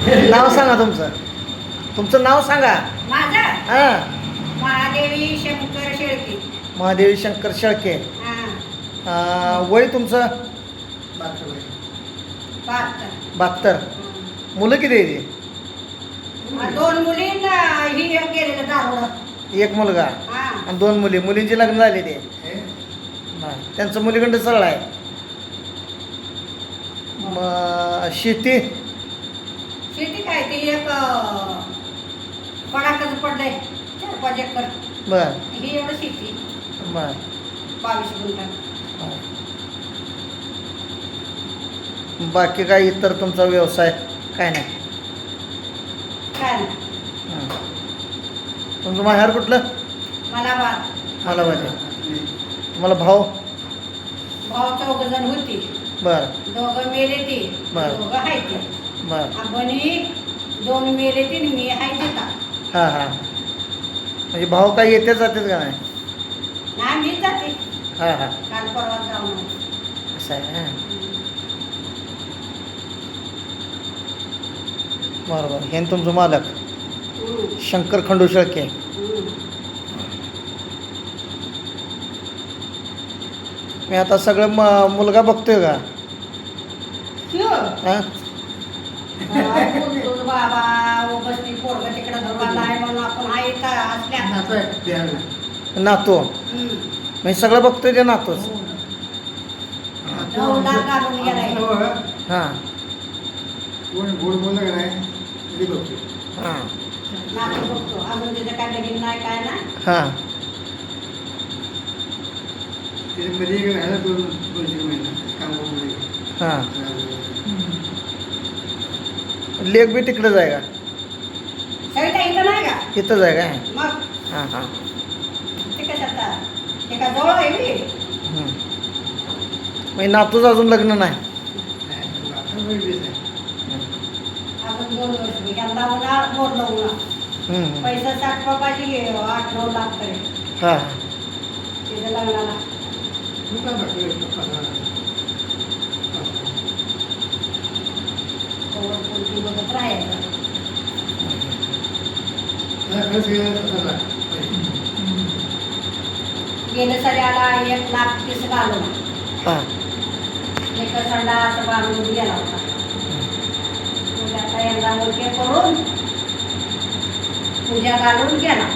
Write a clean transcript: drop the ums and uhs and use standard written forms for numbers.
नाव सांगा तुमचं. तुमचं नाव सांगा. माझा हां. महादेवी शंकर शेळके. महादेवी शंकर शेळके. वय तुमचं 72. मुलं किती आहे ती? 2 मुलींना ही गेलेलं दारोडा. एक मुलगा आणि 2 मुली. मुलींची लग्न झाली ते नाही, त्यांचं मुलीकडं सरळ आहे. मग शेती शेती काय ती एक पडाकच पडलंय 4-5 एकर. बर ही एवढं शेती बर 22 गुंठा. बाकी काय इतर तुमचा व्यवसाय काय नाही? काय नाही. तुमचं माहेर कुठलं? मला बात मला पाहिजे. तुम्हाला भाऊ? भाऊ 4 जण होती. बर 2 मेले ती. बरं. 2 आहे ते. बर आपण 2 मेले ती आणि मी आहे तिथं. हां हां. म्हणजे भाऊ काय येते जातेच का नाही? नाही मी जाते. हां हां. काल परवा जाऊन आले. असं आहे. हां बरोबर. हे न तुमचं मालक शंकर खंडू शेळके. मी आता सगळं मुलगा बघतोय का? हां बाबा बसती पोरग तिकडे धरवायला आहे म्हणून आपण आहे का असल्या. नातू मी सगळं बघतोय ते नातूच. 9 लाख घालून गेलाय. हां हां नातू बघतो अजून त्याचं काय लगीन नाही काय नाही. हां हां. लेक बी तिकडंच आहे का? सविता इथं नाही का? इथंच आहे काय? मग हां हां. ते कशात ते का जवळ आहे मी. म्हणजे नातूच अजून लग्न नाही? अजून 2 वर्ष मी यंदा उन्हाळ मोडलं उन्हाळ. पैसा 60 पाहिजे 8-9 लाख तरी हां तिथं लग्नाला. पोरगी बघत राहायचं. गेलं सगळ्याला 1,30,000 घालून. हां. एक संडा असं बांधून गेला होता. मग आता यंदा मोठे करून पूजा घालून गेला.